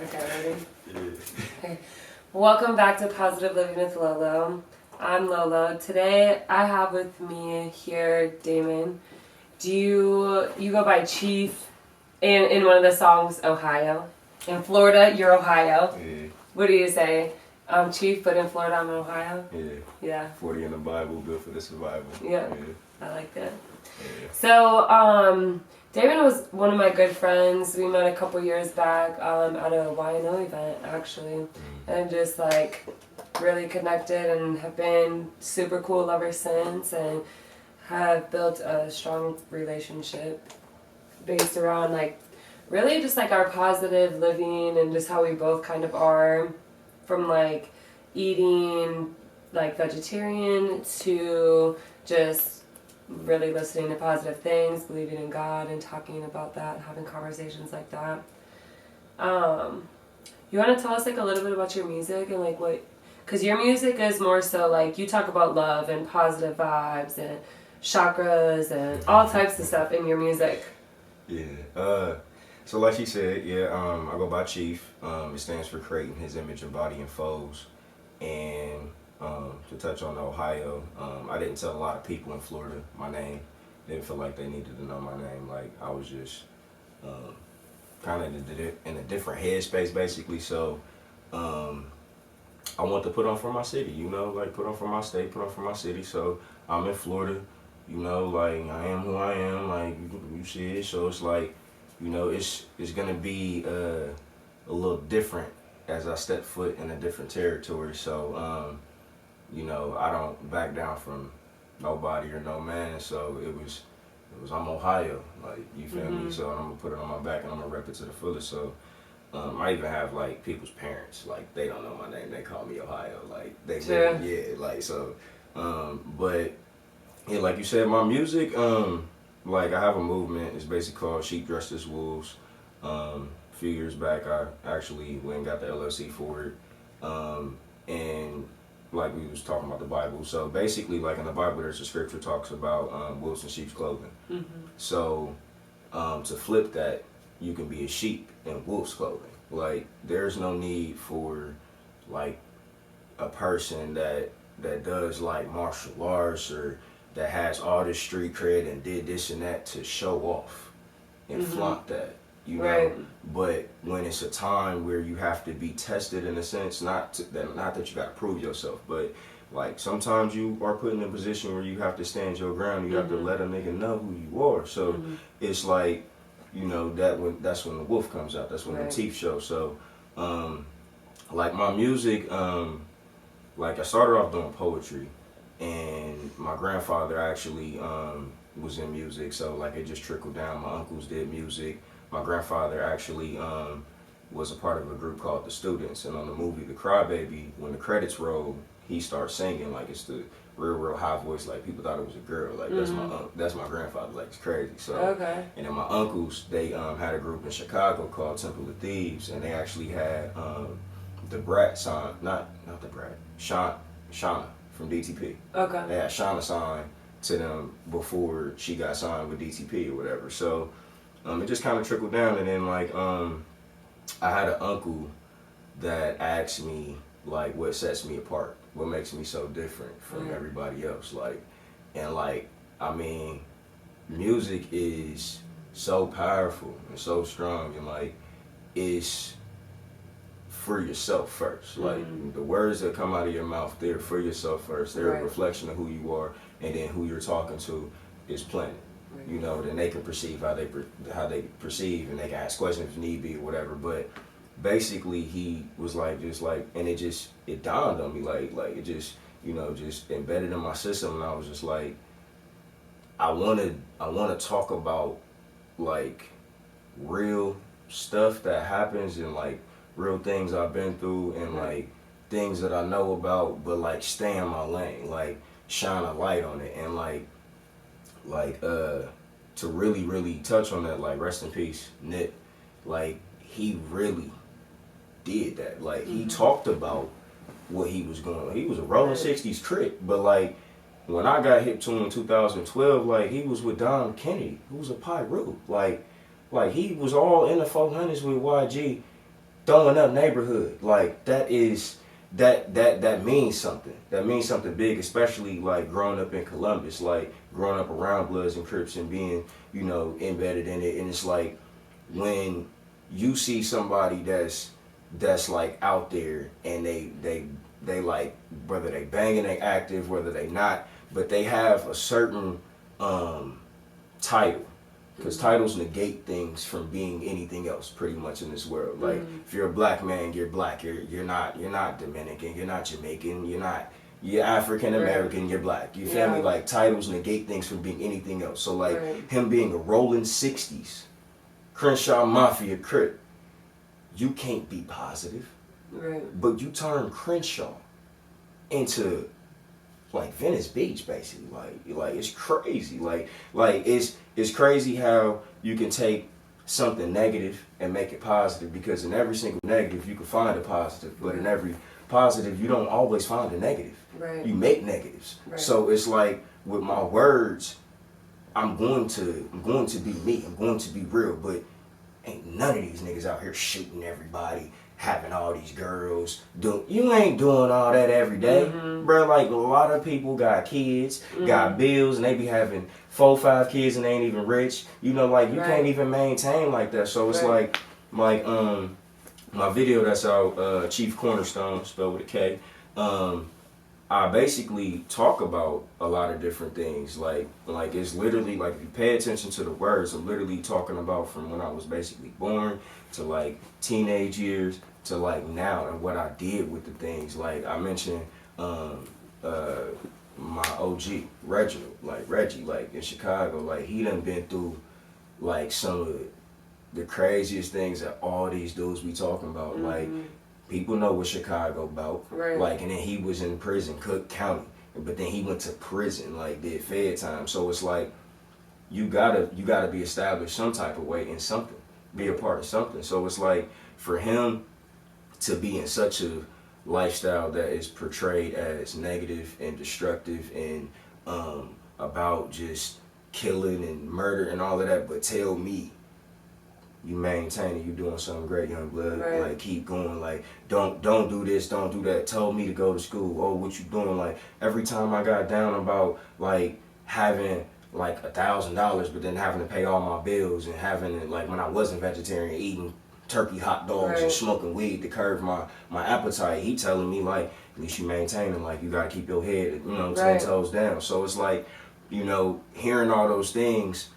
Okay, ready? Yeah. Okay. Welcome back to Positive Living with Lolo. I'm Lolo. Today I have with me here Damon. Do you go by Chief in one of the songs Ohio? In Florida, you're Ohio. Yeah. What do you say? I'm Chief, but in Florida I'm Ohio? Yeah. Yeah. 40 in the Bible, built for the survival. Yeah. I like that. Yeah. So, Damon was one of my good friends. We met a couple years back at a YNO event, actually. And just like really connected and have been super cool ever since and have built a strong relationship based around like really just like our positive living and just how we both kind of are, from like eating like vegetarian to just really listening to positive things, believing in God and talking about that and having conversations like that. You want to tell us like a little bit about your music and like what, because your music is more so like you talk about love and positive vibes and chakras and all types of stuff in your music. Yeah. So like she said, I go by Chief. It stands for creating his image and body and foes. And to touch on Ohio, I didn't tell a lot of people in Florida my name. Didn't feel like they needed to know my name. Like I was just kind of in a different headspace basically. So I want to put on for my city, like put on for my state, put on for my city. So I'm in Florida, like I am who I am, like you see it. So it's like, it's gonna be a little different as I step foot in a different territory. So I don't back down from nobody or no man. So it was I'm Ohio, like you feel me. So I'm gonna put it on my back and I'm gonna rep it to the fullest. So I even have like people's parents, like they don't know my name, they call me Ohio, like they like so. But yeah, like you said, my music, like I have a movement. It's basically called Sheep Dressed as Wolves. A few years back, I actually went and got the LLC for it, and like we was talking about the Bible. So basically, like in the Bible, there's a scripture talks about wolves in sheep's clothing. So to flip that, you can be a sheep in wolf's clothing. Like there's no need for like a person that does like martial arts or that has all this street cred and did this and that to show off and flaunt that, Right. But when it's a time where you have to be tested in a sense, not that you got to prove yourself, but like sometimes you are put in a position where you have to stand your ground. You have to let a nigga know who you are. So it's like, that's when the wolf comes out. That's when the teeth show. So like my music, like I started off doing poetry, and my grandfather actually was in music, so like it just trickled down. My uncles did music. My grandfather actually was a part of a group called The Students, and on the movie The Crybaby, when the credits rolled, he starts singing like it's the real high voice, like people thought it was a girl. Like that's my grandfather, like it's crazy. So and then my uncles, they had a group in Chicago called Temple of Thieves, and they actually had the Brat sign, not the Brat, Shauna from DTP. Okay. They had Shauna sign to them before she got signed with DTP or whatever. So it just kind of trickled down, and then like I had an uncle that asked me like what sets me apart, what makes me so different from everybody else, like, and like I mean, music is so powerful and so strong, and like it's for yourself first. Like the words that come out of your mouth, they're for yourself first. They're a reflection of who you are, and then who you're talking to is planted. Then they can perceive how they perceive, and they can ask questions if need be or whatever. But basically, he was like, and it dawned on me, like it just, just embedded in my system, and I was just like, I want to talk about like real stuff that happens and like real things I've been through and like things that I know about, but like stay in my lane, like shine a light on it, and like to really touch on that, like rest in peace Nip, like he really did that. Like he talked about what he was going. He was a rolling 60s trick, but like when I got hip to him in 2012, like he was with Don Kennedy, who was a Pyru. Like he was all in the 400s with YG, throwing up neighborhood. Like that means something. That means something big, especially like growing up in Columbus, like growing up around Bloods and Crips and being, embedded in it. And it's like when you see somebody that's like out there and they like, whether they banging, they active, whether they not, but they have a certain title. Because titles negate things from being anything else, pretty much in this world. Like if you're a black man, you're black. You're not Dominican. You're not Jamaican. You're African American. You're black. You feel me? Like titles negate things from being anything else. So like him being a rolling 60s, Crenshaw Mafia Crip, you can't be positive. Right. But you turn Crenshaw into like Venice Beach, basically. Like it's crazy. Like it's crazy how you can take something negative and make it positive, because in every single negative you can find a positive, but in every positive you don't always find a negative. Right. You make negatives. Right. So it's like with my words, I'm going to be me. I'm going to be real, but ain't none of these niggas out here shooting everybody, having all these girls. You ain't doing all that every day. Bro, like a lot of people got kids, got bills, and they be having 4, 5 kids and they ain't even rich. Like you can't even maintain like that. So it's like my video that's out, Chief Cornerstone, spelled with a K. I basically talk about a lot of different things. Like it's literally like, if you pay attention to the words, I'm literally talking about from when I was basically born to like teenage years to like now, and what I did with the things. Like I mentioned my OG Reginald, like Reggie, like in Chicago, like he done been through like some of the craziest things that all these dudes be talking about. Like people know what Chicago about. Right. Like, and then he was in prison, Cook County, but then he went to prison, like did Fed time. So it's like you gotta be established some type of way in something, be a part of something. So it's like for him to be in such a lifestyle that is portrayed as negative and destructive and about just killing and murder and all of that, but tell me you maintain it, you doing something great, young blood. Right. Like keep going. Like don't do this, don't do that. Told me to go to school. Oh, what you doing? Like every time I got down about like having like $1,000, but then having to pay all my bills and having like when I wasn't vegetarian, eating turkey hot dogs and smoking weed to curb my appetite. He telling me like, at least you maintaining, like you gotta keep your head, 10 toes down. So it's like, hearing all those things,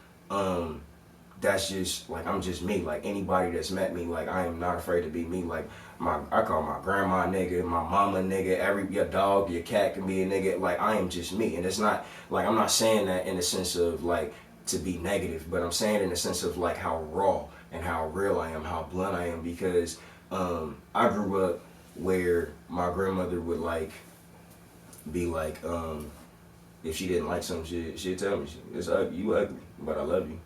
that's just like, I'm just me. Like anybody that's met me, like I am not afraid to be me. Like I call my grandma nigga, my mama nigga, your dog, your cat can be a nigga. Like I am just me. And it's not like, I'm not saying that in the sense of like to be negative, but I'm saying in the sense of like how raw and how real I am, how blunt I am, because I grew up where my grandmother would like be like, if she didn't like some shit, she'd tell me, it's ugly, you ugly, but I love you.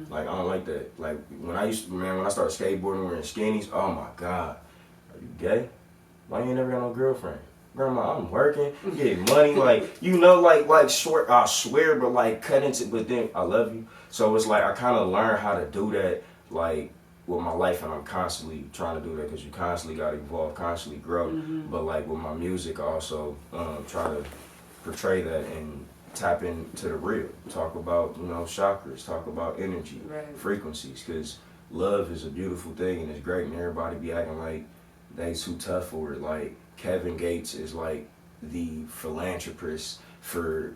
Like I don't like that. Like when I started skateboarding wearing skinnies, oh my God, are you gay? Why you ain't never got no girlfriend? Grandma, I'm working, getting money, like like short. I swear, but like cut into. But then I love you. So it's like I kind of learned how to do that, like with my life, and I'm constantly trying to do that because you constantly got to evolve, constantly grow. But like with my music, I also try to portray that and tap into the real. Talk about chakras, talk about energy, frequencies, because love is a beautiful thing and it's great, and everybody be acting like they too tough for it. Like Kevin Gates is like the philanthropist for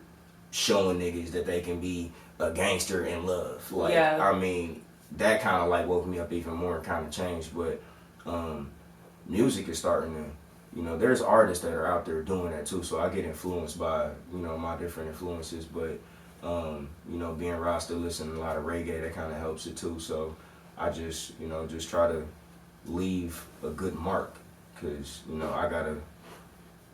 showing niggas that they can be a gangster in love. Like I mean, that kind of like woke me up even more and kind of changed. But music is starting to, there's artists that are out there doing that too. So I get influenced by my different influences. But being Rasta, listening to a lot of reggae, that kind of helps it too. So I just just try to leave a good mark, because I gotta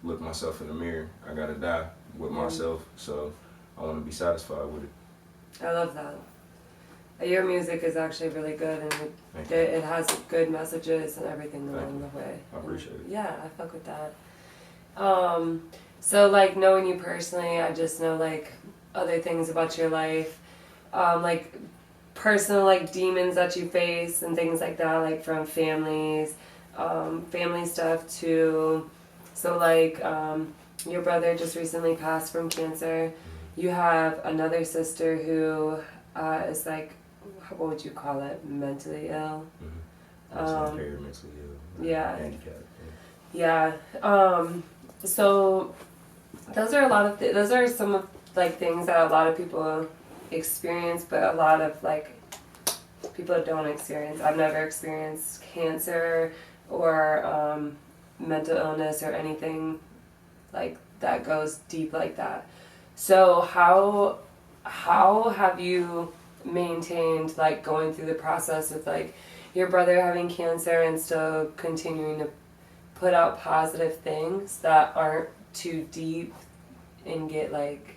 look myself in the mirror. I gotta die with myself. So I want to be satisfied with it. I love that. Your music is actually really good, and it has good messages and everything along the way. I appreciate it. Yeah, I fuck with that. So like knowing you personally, I just know like other things about your life, like personal like demons that you face and things like that, like from families, family stuff to, so like your brother just recently passed from cancer. You have another sister who is like, what would you call it, mentally ill? Mentally ill. Yeah. Handicapped. Yeah. So those are a lot of those are some of like things that a lot of people experience, but a lot of like people don't experience. I've never experienced cancer or mental illness or anything like that goes deep like that. So how have you maintained like going through the process with like your brother having cancer and still continuing to put out positive things that aren't too deep and get like,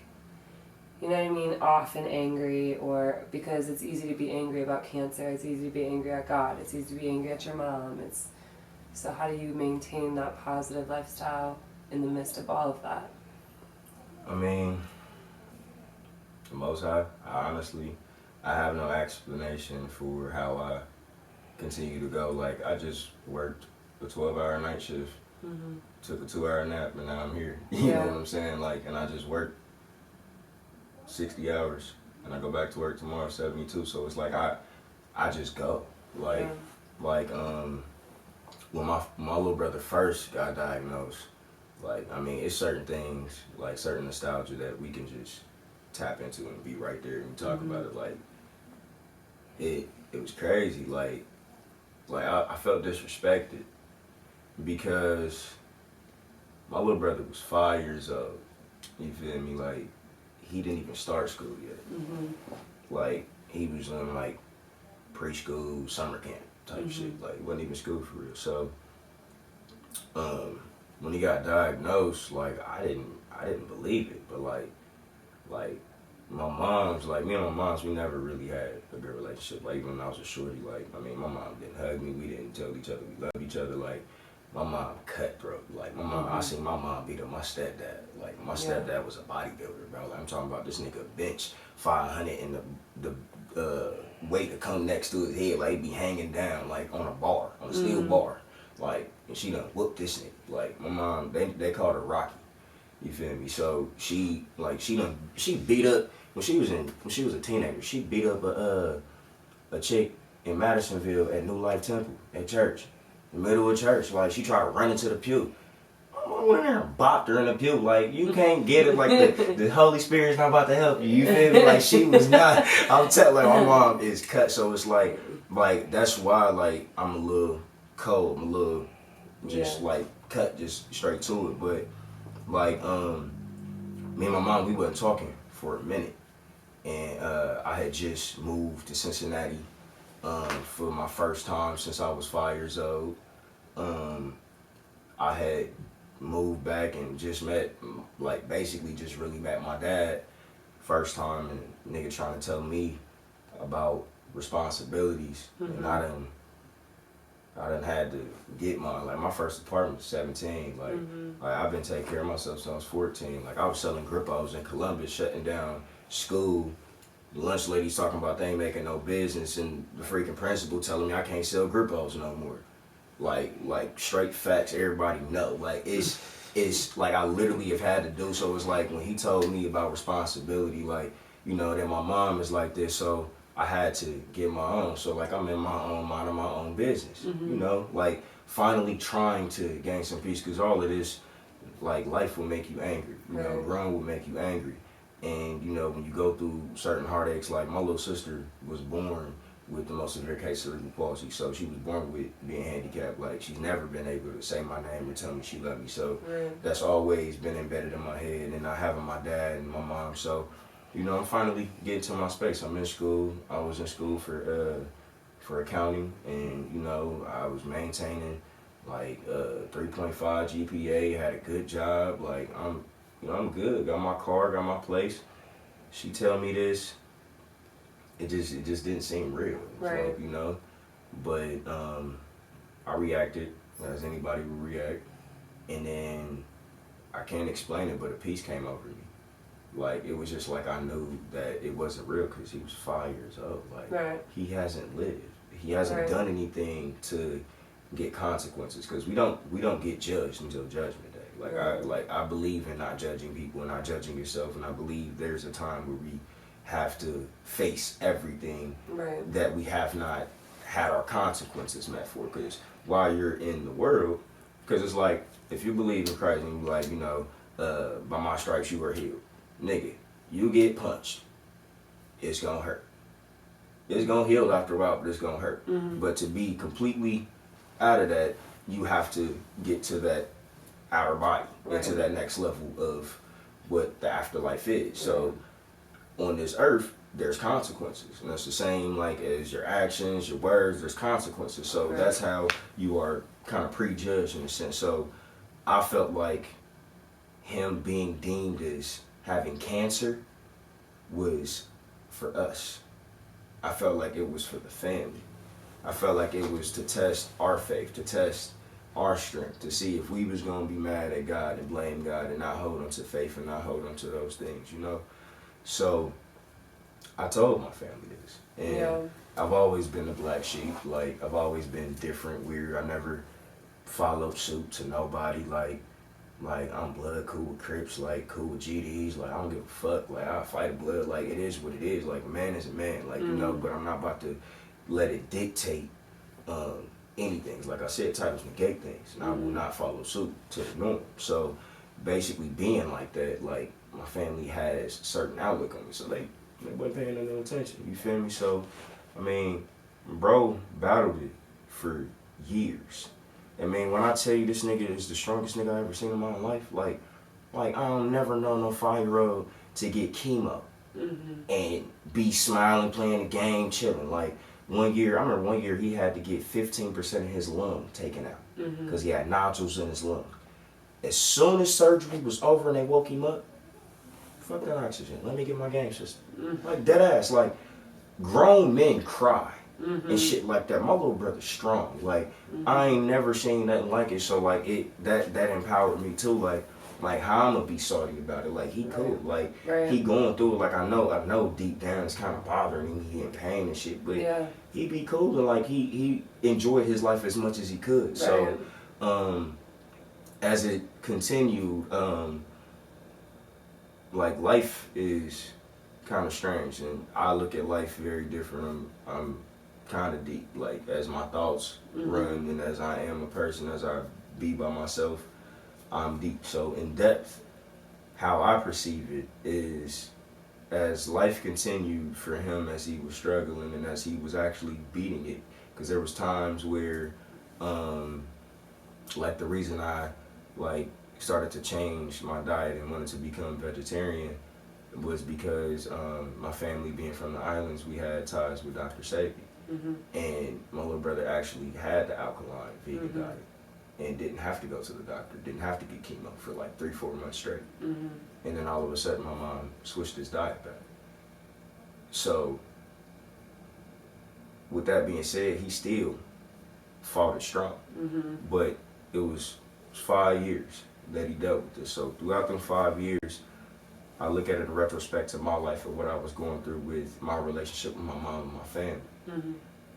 you know what I mean, off and angry, or because it's easy to be angry about cancer, it's easy to be angry at God, it's easy to be angry at your mom. So how do you maintain that positive lifestyle in the midst of all of that? I mean, the Most High, I have no explanation for how I continue to go. Like, I just worked a 12-hour night shift, took a 2-hour nap, and now I'm here. You know what I'm saying? Like, and I just worked 60 hours, and I go back to work tomorrow, 72. So it's like I just go. Like, when my little brother first got diagnosed, like, I mean, it's certain things, like certain nostalgia that we can just tap into and be right there and talk about it. Like, it was crazy. Like I felt disrespected because my little brother was 5 years old. You feel me? Like, he didn't even start school yet. Like, he was in like preschool, summer camp type shit. Like, wasn't even school for real. So, when he got diagnosed, like, I didn't believe it. But like my mom's, like, me and my mom's, we never really had a good relationship. Like, even when I was a shorty, like, I mean, my mom didn't hug me. We didn't tell each other we loved each other. Like, my mom cutthroat. Like, my mom, I seen my mom beat up my stepdad. Like, my stepdad was a bodybuilder, bro. Like, I'm talking about this nigga bench 500 and the weight to come next to his head, like, he be hanging down, like, on a bar, on a steel bar. Like, and she done whooped this nigga. Like, my mom, they called her Rocky. You feel me? So she beat up when she was a teenager. She beat up a chick in Madisonville at New Life Temple at church, in the middle of church. Like, she tried to run into the pew. I went in there and bopped her in the pew. Like, you can't get it. Like, the Holy Spirit's not about to help you. You feel me? Like, she was not. I'm telling, like, my mom is cut. So it's like that's why, like, I'm a little cold. I'm a little just like cut just straight to it. But like, me and my mom, we wasn't talking for a minute, and I had just moved to Cincinnati for my first time since I was 5 years old. I had moved back and just met, like, basically just really met my dad first time, and nigga trying to tell me about responsibilities, and I done had to get mine. Like, my first apartment was 17. Like, I've been taking care of myself since I was 14. Like, I was selling grippos in Columbus, shutting down school. The lunch lady's talking about they ain't making no business, and the freaking principal telling me I can't sell grippos no more. Like straight facts, everybody know. Like, it's like I literally have had to do. So it's like when he told me about responsibility, like, you know, that my mom is like this, so I had to get my own. So, like, I'm in my own mind of my own business, you know, like, finally trying to gain some peace, because all of this, like, life will make you angry, you know, growing will make you angry. And, you know, when you go through certain heartaches, like, my little sister was born with the most severe case of cerebral palsy, so she was born with being handicapped. Like, she's never been able to say my name or tell me she loved me, so that's always been embedded in my head. And I having my dad and my mom, so, you know, I'm finally getting to my space. I'm in school. I was in school for accounting, and, you know, I was maintaining like 3.5 GPA, had a good job. Like, I'm good. Got my car, got my place. She tell me this. It just didn't seem real. So, you know, but I reacted as anybody would react, and then I can't explain it, but a peace came over me. Like, it was just like I knew that it wasn't real, because he was 5 years old. Like, he hasn't lived. He hasn't done anything to get consequences, because we don't get judged until judgment day. I believe in not judging people and not judging yourself, and I believe there's a time where we have to face everything that we have not had our consequences met for. Because while you're in the world, because it's like, if you believe in Christ and you're like, by my stripes you are healed, nigga, you get punched, it's gonna hurt. It's gonna heal after a while, but it's gonna hurt. But to be completely out of that, you have to get to that outer body, into that next level of what the afterlife is. So on this earth, there's consequences, and that's the same like as your actions, your words. There's consequences. So that's how you are kind of prejudged in a sense. So I felt like him being deemed as having cancer was for us. I felt like it was for the family. I felt like it was to test our faith, to test our strength, to see if we was going to be mad at God and blame God and not hold on to faith and not hold on to those things, So I told my family this. And I've always been the black sheep. Like, I've always been different, weird. I never followed suit to nobody. Like I'm blood, cool with Crips, like cool with GDs, like I don't give a fuck, like I fight blood, like it is what it is, like a man is a man, like but I'm not about to let it dictate anything. Like I said, titles negate things, and I will not follow suit to the norm. So basically being like that, like my family has a certain outlook on me, so they wasn't paying no attention, you feel me? So I mean, bro battled it for years. I mean, when I tell you this nigga is the strongest nigga I ever seen in my life, like I don't never know no 5-year-old to get chemo and be smiling, playing the game, chilling. Like I remember one year he had to get 15% of his lung taken out because he had nodules in his lung. As soon as surgery was over and they woke him up, fuck that oxygen, let me get my game system. Like dead ass, like grown men cry. And shit like that. My little brother's strong. Like I ain't never seen nothing like it. So like that empowered me too. Like how I'm gonna be salty about it. Like he cool. Like he going through it. Like I know deep down it's kind of bothering him. He in pain and shit. But he be cool and like he enjoyed his life as much as he could. So as it continued, like life is kind of strange, and I look at life very different. I'm kind of deep, like as my thoughts run and as I am a person, as I be by myself, I'm deep. So in depth, how I perceive it is as life continued for him, as he was struggling and as he was actually beating it, because there was times where like the reason I like started to change my diet and wanted to become vegetarian was because my family being from the islands, we had ties with Dr. Sabi. And my little brother actually had the alkaline vegan diet and didn't have to go to the doctor, didn't have to get chemo for like 3-4 months straight. And then all of a sudden my mom switched his diet back. So with that being said, he still fought it strong. But it was 5 years that he dealt with this. So throughout them 5 years, I look at it in retrospect to my life and what I was going through with my relationship with my mom and my family.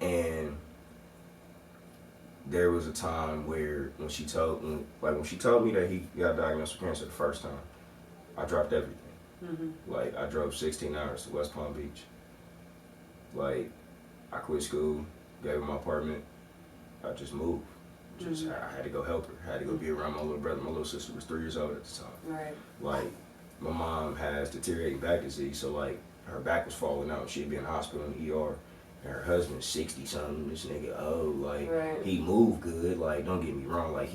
And there was a time where when she told me that he got diagnosed with cancer the first time, I dropped everything. Like I drove 16 hours to West Palm Beach. Like I quit school, gave her my apartment, I just moved. I had to go help her. I had to go be around my little brother. My little sister was 3 years old at the time. Like my mom has deteriorating back disease, so like her back was falling out. She'd be in the hospital in the ER. And her husband's 60 something. This nigga he moved good. Like don't get me wrong. Like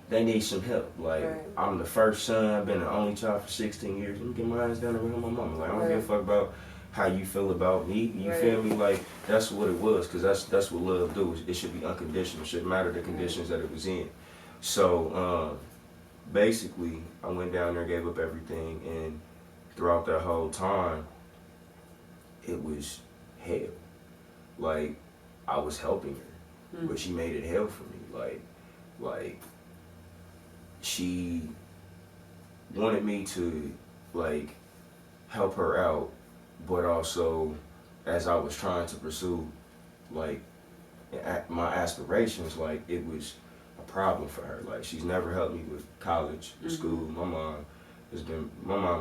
they need some help. Like I'm the first son. I've been the only child for 16 years. Let me get my ass down there with my mama. Like I don't give a fuck about how you feel about me. You feel me? Like that's what it was. Cause that's what love do. It should be unconditional. It shouldn't matter the conditions that it was in. So basically, I went down there, gave up everything, and throughout that whole time, it was hell. Like I was helping her, but she made it hell for me. Like she wanted me to like help her out, but also as I was trying to pursue like my aspirations, like, it was a problem for her. Like, she's never helped me with college, school. My mom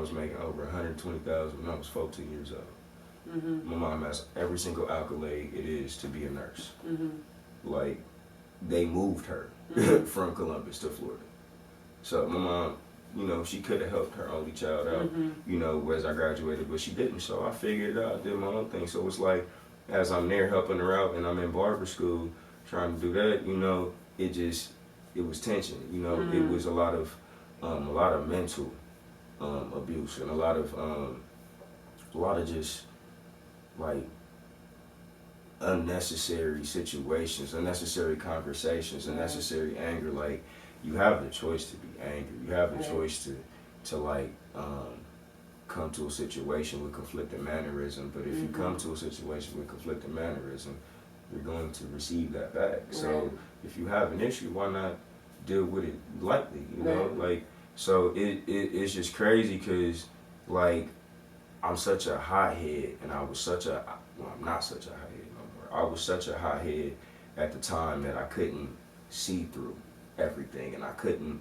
was making over $120,000 when I was 14 years old. My mom has every single accolade it is to be a nurse. Like, they moved her from Columbus to Florida. So my mom, you know, she could have helped her only child out, you know, as I graduated, but she didn't. So I figured it out, I did my own thing. So it's like, as I'm there helping her out and I'm in barber school trying to do that, you know, it was tension. You know, it was a lot of mental abuse and a lot of just like unnecessary situations, unnecessary conversations, unnecessary anger. Like, you have the choice to be angry. You have the choice to like come to a situation with conflicting mannerism. But if you come to a situation with conflicting mannerism, you're going to receive that back. So if you have an issue, why not deal with it lightly? You know, like, so it's just crazy because, like, I'm such a hothead, and I was such a, well, I'm not such a hothead no more. I was such a hothead at the time that I couldn't see through everything, and I couldn't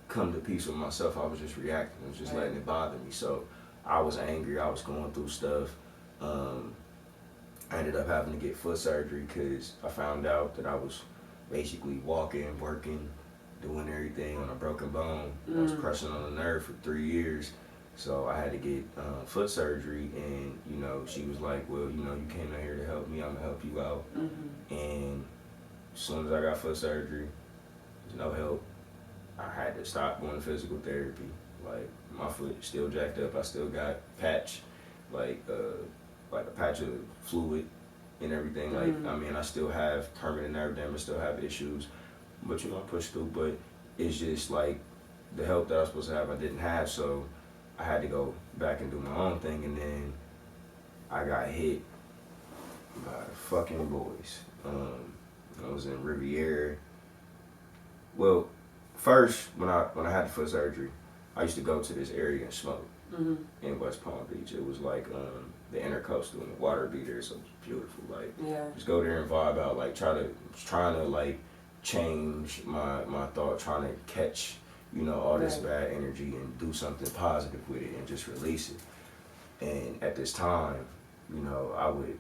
come to peace with myself. I was just reacting. I was just letting it bother me. So I was angry. I was going through stuff. I ended up having to get foot surgery because I found out that I was basically walking, working, doing everything on a broken bone. I was crushing on a nerve for 3 years. So I had to get foot surgery, and, you know, she was like, well, you know, you came out here to help me, I'm gonna help you out. And as soon as I got foot surgery, there's no help. I had to stop going to physical therapy. Like, my foot is still jacked up. I still got patch, like a patch of fluid and everything. Like, I mean, I still have permanent nerve damage, still have issues, but, you know, I push through. But it's just like the help that I was supposed to have, I didn't have. So I had to go back and do my own thing, and then I got hit by fucking boys. I was in Riviera. Well, first, when I had the foot surgery, I used to go to this area and smoke in West Palm Beach. It was like the Intercoastal and the water be there, so it was beautiful. Like, just go there and vibe out. Like, trying to like change my thought, trying to catch, you know, all this bad energy and do something positive with it and just release it. And at this time, you know, I would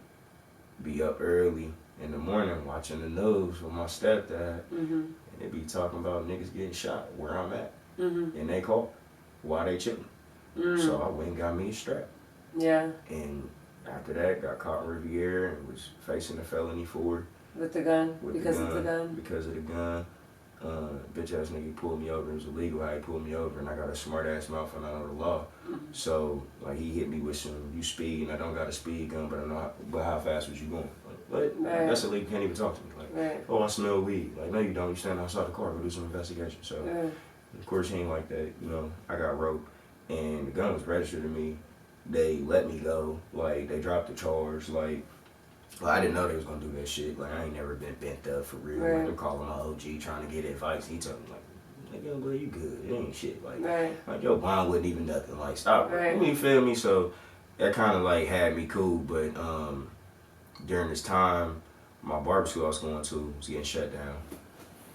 be up early in the morning watching the news with my stepdad, and they'd be talking about niggas getting shot where I'm at, in they car while they chilling. So I went and got me a strap. And after that, got caught in Riviera and was facing a felony for with the gun, because of the gun. Because of the gun. Bitch ass nigga pulled me over. It was illegal how he pulled me over, and I got a smart ass mouth and I know the law. So like, he hit me with some, you speed, and I don't got a speed gun, but I know how fast was you going? Like, what? That's illegal. You can't even talk to me. Like, oh, I smell weed. Like, no, you don't. You stand outside the car. Go do some investigation. So of course he ain't like that. You know, I got roped, and the gun was registered to me. They let me go. Like, they dropped the charge. Like, well, I didn't know they was gonna do that shit. Like, I ain't never been bent up for real. Like, I'm calling my OG trying to get advice. He told me, like, yo, bro, you good. It ain't shit. Like your bond wasn't even nothing. Like, stop. You feel me? So that kind of like had me cool. But during this time, my barbecue I was going to was getting shut down,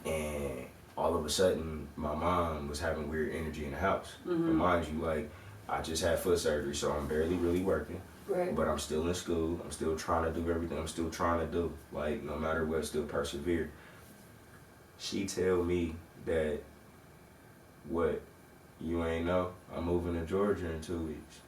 and all of a sudden, my mom was having weird energy in the house. And mind you, like, I just had foot surgery, so I'm barely really working. But I'm still in school. I'm still trying to do everything I'm still trying to do. Like, no matter what, still persevere. She tell me that, what, you ain't know? I'm moving to Georgia in 2 weeks.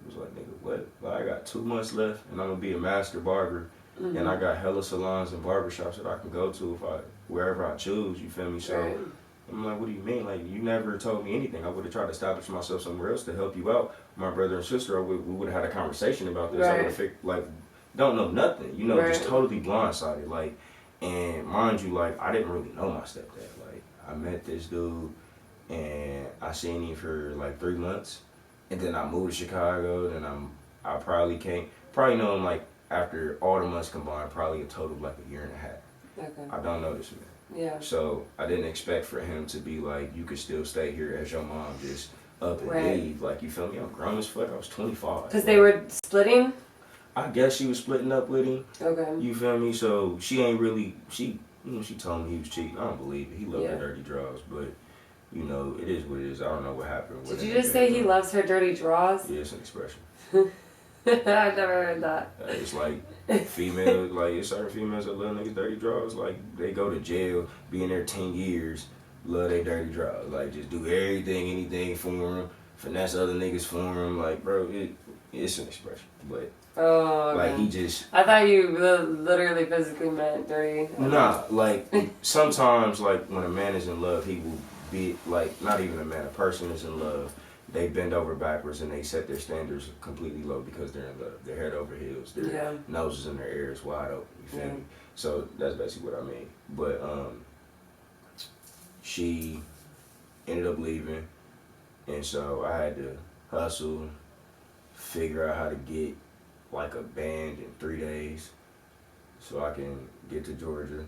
It was like, nigga, what? Like, I got 2 months left, and I'm gonna be a master barber. And I got hella salons and barbershops that I can go to wherever I choose, you feel me? So I'm like, what do you mean? Like, you never told me anything. I would have tried to establish myself somewhere else to help you out. My brother and sister, we would have had a conversation about this. I would have like, don't know nothing, you know, just totally blindsided. Like, and mind you, like, I didn't really know my stepdad. Like, I met this dude, and I seen him for like 3 months, and then I moved to Chicago, and I probably know him like after all the months combined, probably a total of like a year and a half. I don't know this man. So I didn't expect for him to be like, you could still stay here as your mom just up and leave. Like, you feel me? I'm grown as fuck. I was 25. Because they were splitting? I guess she was splitting up with him. Okay. You feel me? So she ain't really, she told me he was cheating. I don't believe it. He loved her dirty draws, but you know, it is what it is. I don't know what happened. Did you just say he loves her dirty draws? Yeah, it's an expression. I've never heard that. It's like females, like it's certain females that love niggas dirty draws. Like they go to jail, be in there 10 years, love they dirty draws. Like just do everything, anything for them, finesse other niggas for them. Like bro, it's an expression, but. Oh, okay. Like he just. I thought you literally physically meant dirty. Nah, like sometimes, like when a man is in love, he will be like not even a man. A person is in love. They bend over backwards and they set their standards completely low because they're in love. They're head over heels. Their noses and their ears wide open. You feel me? So that's basically what I mean. But she ended up leaving, and so I had to hustle, figure out how to get like a band in 3 days so I can get to Georgia.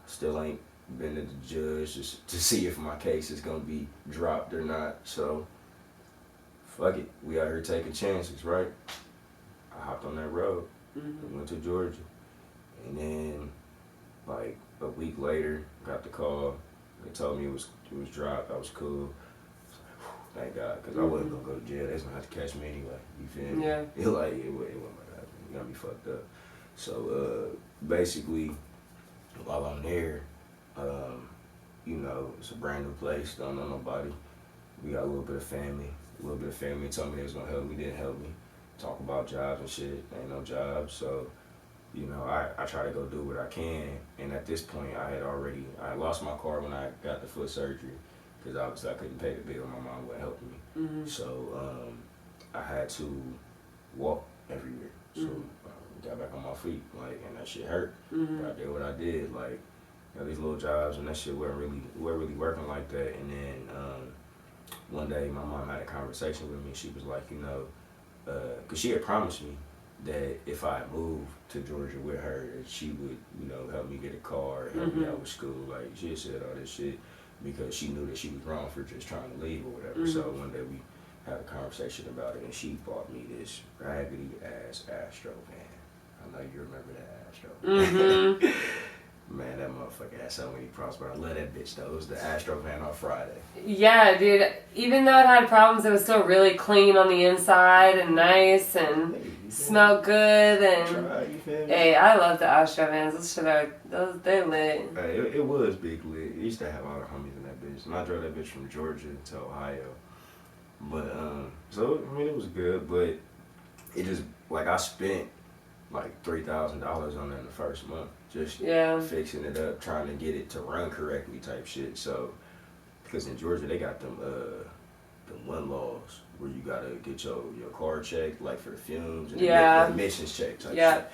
Still ain't been to the judge just to see if my case is gonna be dropped or not. So fuck it, we out here taking chances, right? I hopped on that road and went to Georgia, and then like a week later got the call. They told me it was dropped. I was cool. Thank God, because I wasn't gonna go to jail. They was gonna have to catch me anyway. You feel me? Yeah. It wasn't gonna happen. You gotta be fucked up. So basically, while I'm there, you know, it's a brand new place. Don't know nobody. We got a little bit of family. Told me they was gonna help me. Didn't help me. Talk about jobs and shit. Ain't no jobs. So, you know, I try to go do what I can. And at this point, I lost my car when I got the foot surgery. Because obviously I couldn't pay the bill. My mom wasn't helping me. So I had to walk everywhere. So I got back on my feet, like, and that shit hurt. But I did what I did, like, you know, these little jobs, and that shit wasn't really working like that. And then one day my mom had a conversation with me. She was like, you know, because she had promised me that if I moved to Georgia with her, that she would, you know, help me get a car, help me out with school. Like, she had said all this shit because she knew that she was wrong for just trying to leave or whatever. So one day we had a conversation about it, and she bought me this raggedy ass Astro van. I know you remember that Astro. Man, that motherfucker had so many problems, but I love that bitch though. It was the Astro van on Friday. Yeah, dude. Even though it had problems, it was still really clean on the inside and nice and smelled good. And hey, I love the Astro vans. They're lit. Hey, it was big lit. It used to have all the homies in that bitch, and I drove that bitch from Georgia to Ohio. But so I mean, it was good, but it just like I spent like $3,000 on it in the first month, just fixing it up, trying to get it to run correctly, type shit. So, because in Georgia they got them one laws where you gotta get your car checked, like for the fumes and the emissions checked, type shit.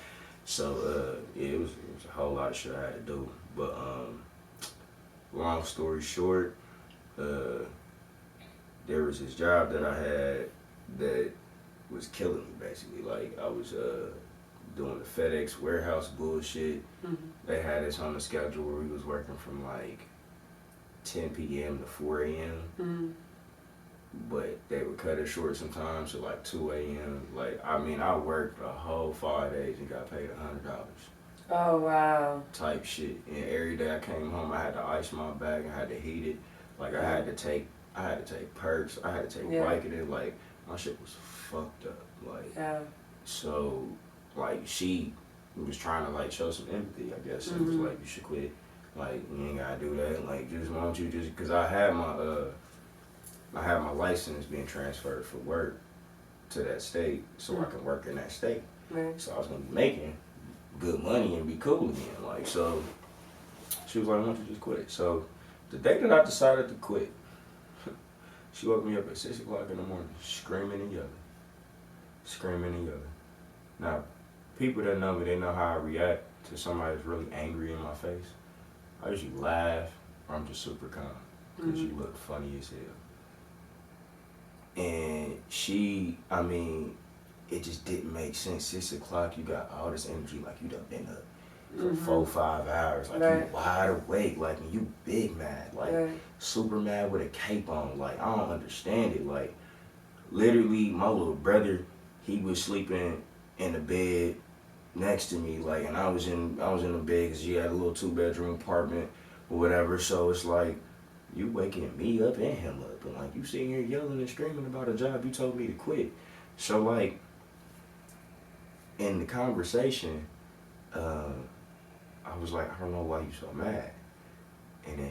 So it was a whole lot of shit I had to do. But long story short, there was this job that I had that was killing me basically. Like I was doing the FedEx warehouse bullshit. They had us on the schedule where we was working from like 10 p.m. to 4 a.m. But they would cut it short sometimes to like 2 a.m. Like, I mean, I worked a whole 5 days and got paid $100. Oh, wow. Type shit. And every day I came home, I had to ice my bag, I had to heat it. Like, I had to take perks, I had to take Vicodin. Like, my shit was fucked up. Like, so, like, she was trying to, like, show some empathy, I guess. And was like, you should quit. Like, you ain't gotta do that. Like, just why don't you just, because I had my license being transferred for work to that state so I can work in that state. Right. So I was gonna be making good money and be cool again. Like, so she was like, why don't you just quit? So the day that I decided to quit, she woke me up at 6 o'clock in the morning, screaming and yelling. Screaming and yelling. Now, people that know me, they know how I react to somebody that's really angry in my face. I usually laugh or I'm just super calm because you look funny as hell. And she, I mean, it just didn't make sense. 6 o'clock, you got all this energy, like you done been up for 4-5 hours, like you wide awake, like you big mad, like super mad with a cape on. Like, I don't understand it. Like, literally, my little brother, he was sleeping in the bed next to me, like, and I was in the bed because she had a little 2-bedroom apartment or whatever. So it's like, you waking me up and him up, and like you sitting here yelling and screaming about a job you told me to quit. So like in the conversation, I was like, I don't know why you so mad. And then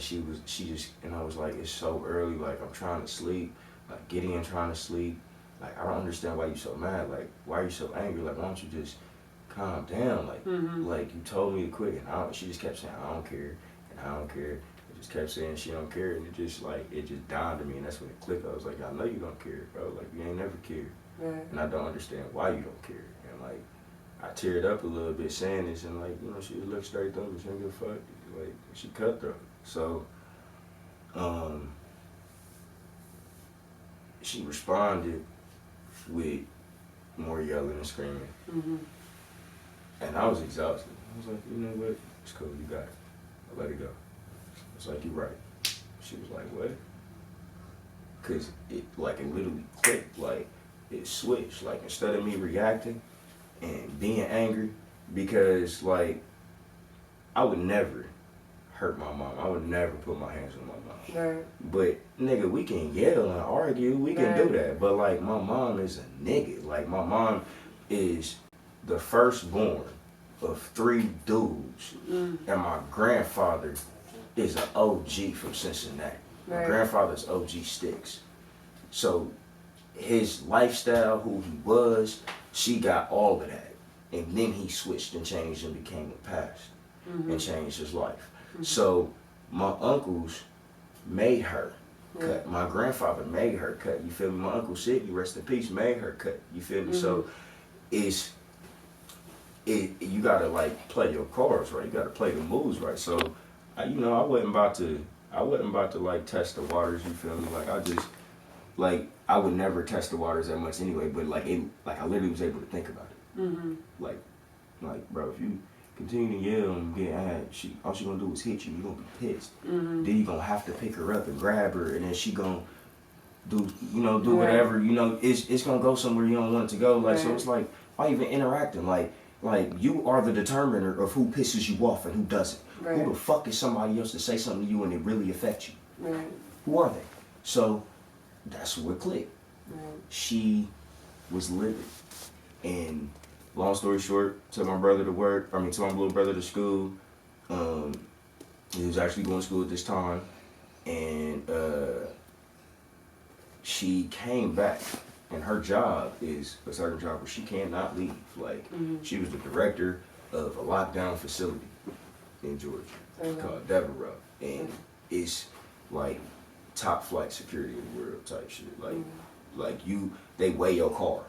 and I was like, it's so early, like I'm trying to sleep, like Gideon trying to sleep. Like, I don't understand why you so mad. Like, why are you so angry? Like, why don't you just calm down? Like, like you told me to quit, and she just kept saying, I don't care, and I don't care. It just kept saying she don't care, and it just dawned on me, and that's when it clicked. I was like, I know you don't care, bro. Like, you ain't never cared, Right. and I don't understand why you don't care. And like, I teared up a little bit saying this, and like, you know, she looked straight through me. She didn't give a fuck. Like, she cutthroat. So, she responded with more yelling and screaming. And I was exhausted. I was like, you know what? It's cool. You got it. I let it go. It's like, you're right. She was like, what? Because it literally clicked. Like, it switched. Like, instead of me reacting and being angry, because, like, I would never hurt my mom. I would never put my hands on my mom. Right. But, nigga, we can yell and argue. We can do that. But, like, my mom is a nigga. Like, my mom is the firstborn of 3 dudes. And my grandfather is an OG from Cincinnati. My grandfather's OG Sticks. So, his lifestyle, who he was, she got all of that. And then he switched and changed and became a pastor and changed his life. So, my uncles made her cut. My grandfather made her cut. You feel me? My Uncle Sidney, rest in peace, made her cut. You feel me? So, you gotta like play your cards right. You gotta play the moves right. So, I wasn't about to like test the waters. You feel me? Like I would never test the waters that much anyway. But like I literally was able to think about it. Like bro, if you continue to yell and get at, all she gonna do is hit you. You gonna be pissed. Then you gonna have to pick her up and grab her, and then she gonna do whatever. It's gonna go somewhere you don't want it to go. Like so, it's like why even interacting? Like you are the determiner of who pisses you off and who doesn't. Who the fuck is somebody else to say something to you and it really affects you? Who are they? So that's what clicked. She was livid, and long story short, took my brother to work. To my little brother to school. He was actually going to school at this time, and she came back, and her job is a certain job where she cannot leave. Like she was the director of a lockdown facility in Georgia called Devereaux, and it's like top flight security in the world type shit. Like they weigh your car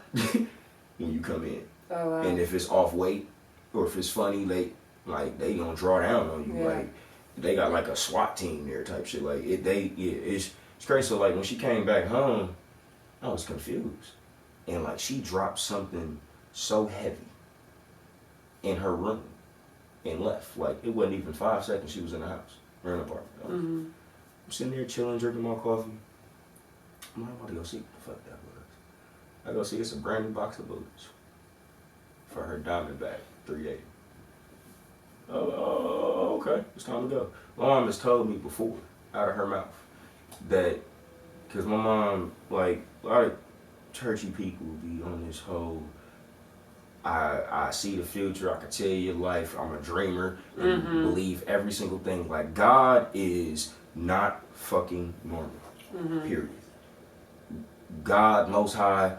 when you come in. Oh, wow. And if it's off weight or if it's funny, they gonna draw down on you. Like they got like a SWAT team there type shit. Like it's crazy. So like when she came back home, I was confused, and like she dropped something so heavy in her room and left. Like it wasn't even 5 seconds she was in the house or in the apartment. I'm sitting there chilling, drinking my coffee. I'm like, I'm about to go see what the fuck that was. I go see it's a brand new box of bullets for her Diamondback 380. Oh, okay, it's time to go. My mom has told me before, out of her mouth, that, because my mom, like, a lot of churchy people be on this whole, I see the future, I can tell you life, I'm a dreamer, and believe every single thing. Like, God is not fucking normal, period. God, Most High,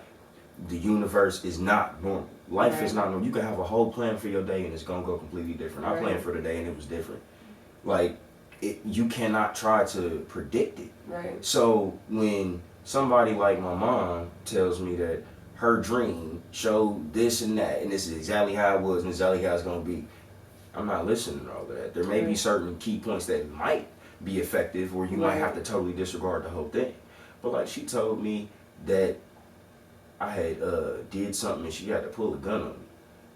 the universe is not normal. Life is not normal. You can have a whole plan for your day and it's gonna go completely different. I planned for the day and it was different. Like, you cannot try to predict it. So when somebody like my mom tells me that her dream showed this and that, and this is exactly how it was and exactly how it's gonna be, I'm not listening to all of that. There may be certain key points that might be effective, or you might have to totally disregard the whole thing. But like she told me that I had did something and she had to pull a gun on me.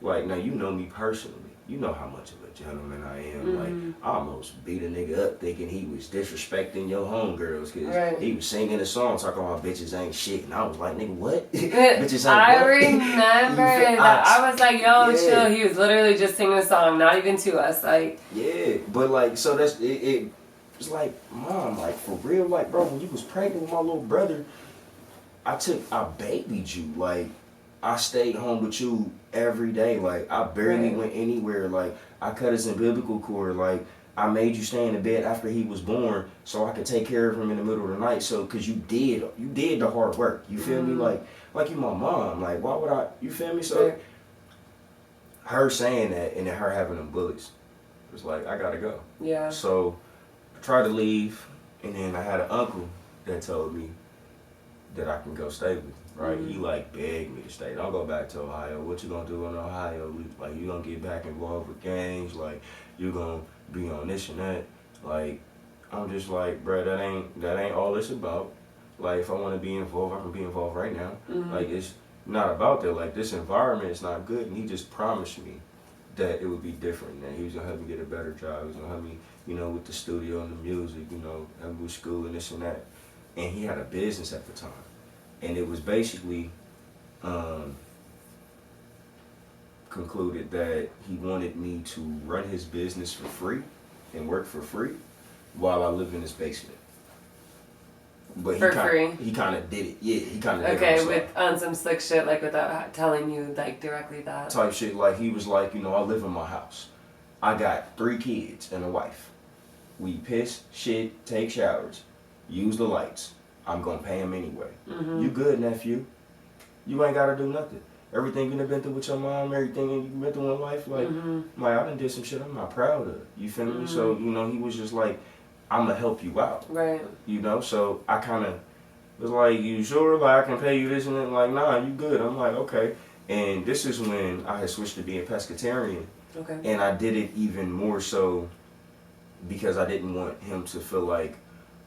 Like, now you know me personally. you know how much of a gentleman I am. Like, I almost beat a nigga up thinking he was disrespecting your homegirls because he was singing a song talking about bitches ain't shit. And I was like, nigga, what? Bitches ain't I what? remember that. I was like, yo, chill. He was literally just singing a song, not even to us. Like, yeah, but like, so that's it. It's like, Mom, like, for real, like, bro, when you was pregnant with my little brother, I babied you. Like, I stayed home with you every day. Like, I barely went anywhere. Like, I cut his umbilical cord. Like, I made you stay in the bed after he was born so I could take care of him in the middle of the night. So, cause you did the hard work. You feel me? Like you my mom. Like, why would I? You feel me? So, her saying that and then her having them bullies, it was like, I gotta go. Yeah. So, I tried to leave, and then I had an uncle that told me that I can go stay with him. Right, he like begged me to stay. Don't go back to Ohio. What you gonna do in Ohio? Like, you gonna get back involved with gangs? Like, you gonna be on this and that? Like, I'm just like, bro, that ain't all it's about. Like, if I want to be involved, I can be involved right now. Like, it's not about that. Like, this environment is not good. And he just promised me that it would be different. And he was gonna help me get a better job. He was gonna help me, you know, with the studio and the music. You know, help me with school and this and that. And he had a business at the time. And it was basically concluded that he wanted me to run his business for free and work for free while I live in his basement. But he kind of did it. Yeah, he kind of did it. Okay, with on some slick shit, like without telling you like directly that. Type shit. Like, he was like, you know, I live in my house. I got 3 kids and a wife. We piss, shit, take showers, use the lights. I'm gonna pay him anyway. You good, nephew? You ain't gotta do nothing. Everything you done been through with your mom, everything you been through in life, like, like, I done did some shit I'm not proud of. You feel me? So, you know, he was just like, I'm gonna help you out. Right. You know, so I kind of was like, you sure? Like, I can pay you this and then, like, nah, you good. I'm like, okay. And this is when I had switched to being pescatarian. Okay. And I did it even more so because I didn't want him to feel like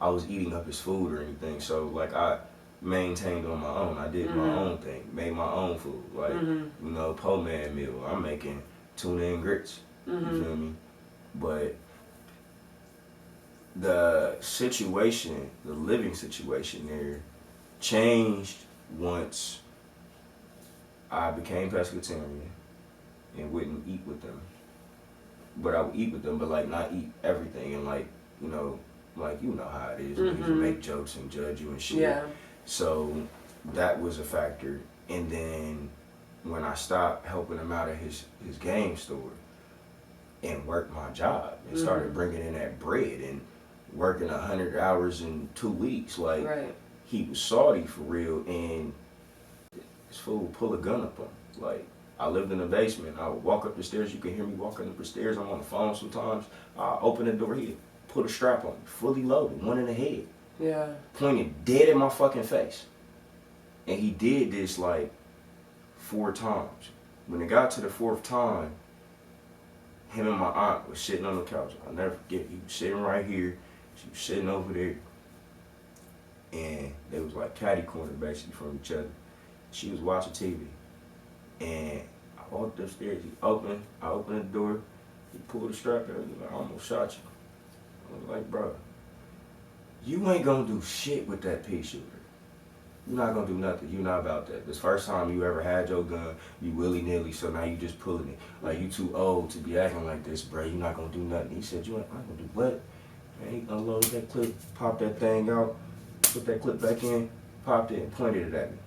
I was eating up his food or anything. So, like, I maintained on my own. I did my own thing, made my own food. Like, you know, po man meal. I'm making tuna and grits. You feel me? But the situation, the living situation there, changed once I became pescatarian and wouldn't eat with them. But I would eat with them, but, like, not eat everything. And, like, you know how it is. Niggas make jokes and judge you and shit. Yeah. So that was a factor. And then when I stopped helping him out at his game store and worked my job and started bringing in that bread and working 100 hours in 2 weeks, like, he was salty for real. And this fool would pull a gun up on him. Like, I lived in the basement. I would walk up the stairs. You can hear me walking up the stairs. I'm on the phone sometimes. I open the door. He'd put a strap on me, fully loaded, one in the head. Yeah. Pointed dead in my fucking face. And he did this like 4 times. When it got to the 4th time, him and my aunt was sitting on the couch. I'll never forget. He was sitting right here. She was sitting over there. And they was like catty corner basically from each other. She was watching TV. And I walked upstairs. I opened the door. He pulled the strap out. He was like, I almost shot you. I was like, bro, you ain't gonna do shit with that pea shooter. You're not gonna do nothing. You're not about that. This first time you ever had your gun, you willy-nilly, so now you just pulling it. Like, you too old to be acting like this, bro. You're not gonna do nothing. He said, you ain't gonna do what? Man, he unloaded that clip, popped that thing out, put that clip back in, popped it, and pointed it at me.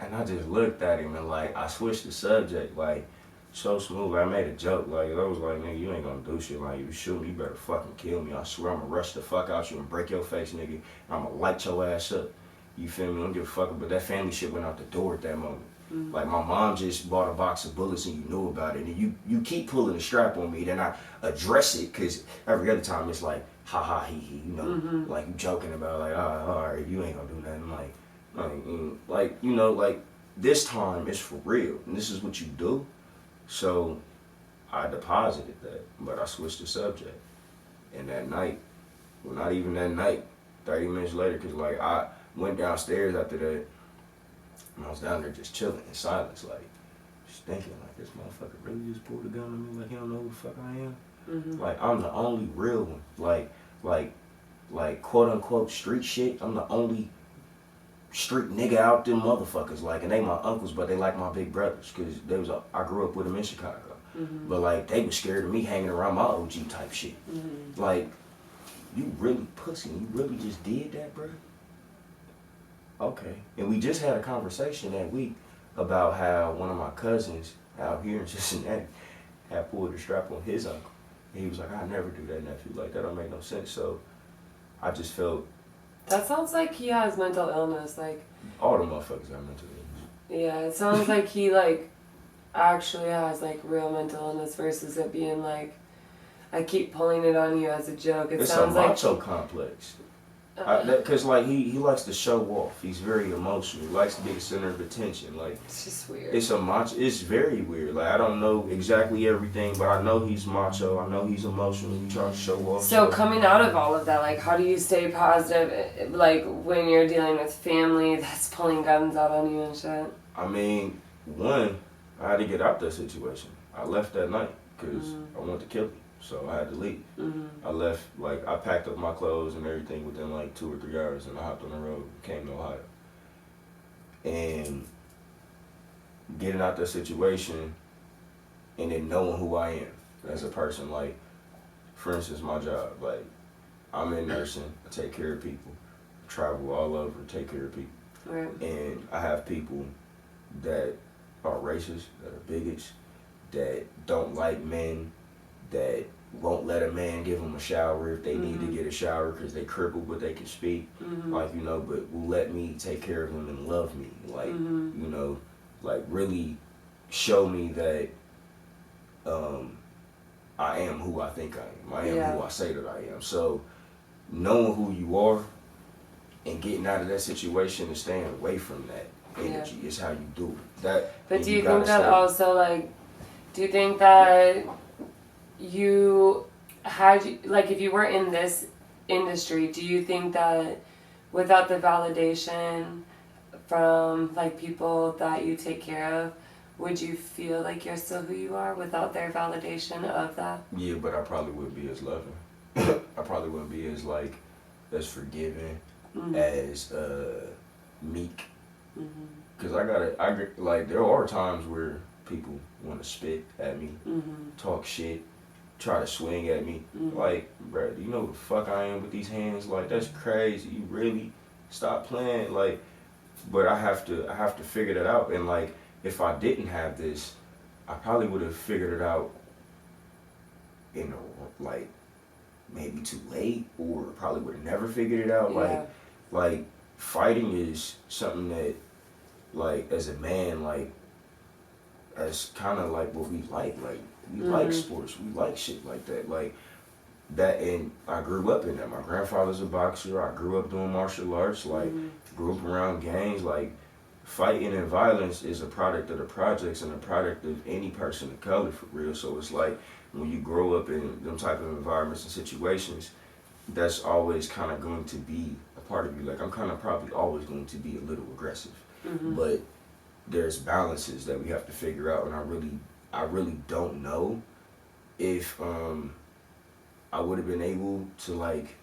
And I just looked at him and, like, I switched the subject, like, so smooth. I made a joke. Like, I was like, nigga, you ain't gonna do shit. Like, you shoot me, you better fucking kill me. I swear I'm gonna rush the fuck out you and break your face, nigga. I'm gonna light your ass up. You feel me? I don't give a fuck. But that family shit went out the door at that moment. Like, my mom just bought a box of bullets and you knew about it. And you keep pulling the strap on me. Then I address it because every other time it's like, ha ha, he, you know, like, you joking about, like, all right, you ain't gonna do nothing. Like, you know, like, this time it's for real. And this is what you do. So I deposited that, but I switched the subject. And that night, well, not even that night, 30 minutes later, because, like, I went downstairs after that, and I was down there just chilling in silence, like, just thinking, like, this motherfucker really just pulled a gun on me, like, he don't know who the fuck I am. Mm-hmm. Like, I'm the only real one. Like, quote unquote street shit. I'm the only street nigga out them motherfuckers. Like, and they my uncles, but they like my big brothers, cause I grew up with them in Chicago. Mm-hmm. But like, they was scared of me hanging around my OG type shit. Mm-hmm. Like, you really pussy? You really just did that, bro? Okay. And we just had a conversation that week about how one of my cousins out here in Cincinnati had pulled the strap on his uncle. And he was like, I never do that, nephew. Like, that don't make no sense. So I just felt... That sounds like he has mental illness, like... All the motherfuckers got mental illness. Yeah, it sounds like he, like, actually has, like, real mental illness versus it being, like, I keep pulling it on you as a joke. It it's sounds a like... macho complex. Because, like, he likes to show off. He's very emotional. He likes to be the center of attention. Like, it's just weird. It's a macho. It's very weird. Like, I don't know exactly everything, but I know he's macho. I know he's emotional. He tries to show off. So coming out of all of that, like, how do you stay positive, like, when you're dealing with family that's pulling guns out on you and shit? I mean, one, I had to get out that situation. I left that night because I wanted to kill him. So I had to leave. I left, like, I packed up my clothes and everything within like 2 or 3 hours, and I hopped on the road, came to Ohio. And getting out that situation and then knowing who I am as a person, like, for instance, my job, like, I'm in nursing, I take care of people, travel all over, take care of people. Right. And I have people that are racist, that are bigots, that don't like men, that won't let a man give them a shower if they need to get a shower because they crippled but they can speak, like, you know, but will let me take care of them and love me, like, you know, like, really show me that I am who I think I am. I am who I say that I am. So knowing who you are and getting out of that situation and staying away from that energy is how you do it. But do you think that also, like, do you think that you had, like, if you were in this industry, do you think that without the validation from, like, people that you take care of, would you feel like you're still who you are without their validation of that? Yeah, but I probably wouldn't be as loving. I probably wouldn't be as, like, as forgiving, as meek. Because like, there are times where people want to spit at me, talk shit, try to swing at me. Like, bro, do you know who the fuck I am with these hands? Like, that's crazy. You really stop playing. Like, but I have to figure that out. And, like, if I didn't have this, I probably would have figured it out in like, maybe too late, or probably would have never figured it out. Like fighting is something that, like, as a man, like, as kind of like what we like we like sports, we like shit like that, like that. And I grew up in that. My grandfather's a boxer. I grew up doing martial arts, like, grew up around gangs. Like, fighting and violence is a product of the projects and a product of any person of color, for real. So it's like, when you grow up in them type of environments and situations, that's always kind of going to be a part of you. Like, I'm kind of probably always going to be a little aggressive, but there's balances that we have to figure out. And I really don't know if I would have been able to, like,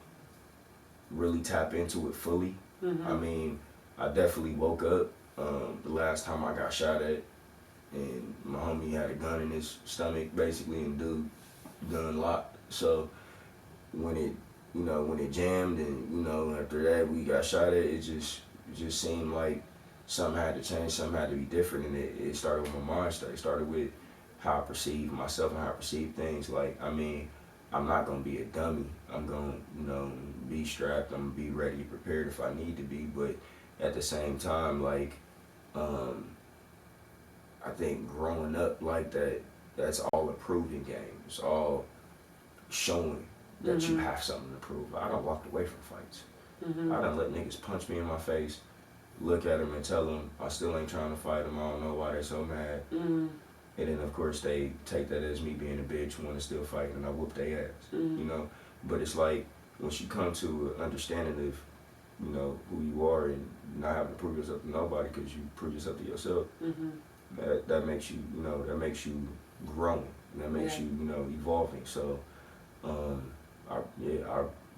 really tap into it fully. I mean, I definitely woke up the last time I got shot at, and my homie had a gun in his stomach, basically, and dude, gun locked. So when it jammed, and, after that we got shot at, it just seemed like something had to change, something had to be different. And it started with my mind state. It started with how I perceive myself and how I perceive things. Like, I mean, I'm not gonna be a dummy. I'm gonna, be strapped. I'm gonna be ready, prepared if I need to be. But at the same time, like, I think growing up like that, that's all a proving game. It's all showing that you have something to prove. I done walked away from fights. I done let niggas punch me in my face, look at them and tell them I still ain't trying to fight them. I don't know why they're so mad. And then, of course, they take that as me being a bitch, want to still fight, and I whoop their ass. But it's like, once you come to an understanding of, who you are, and not having to prove yourself to nobody, because you prove yourself to yourself, that makes you, that makes you growing. That makes you, evolving. So, I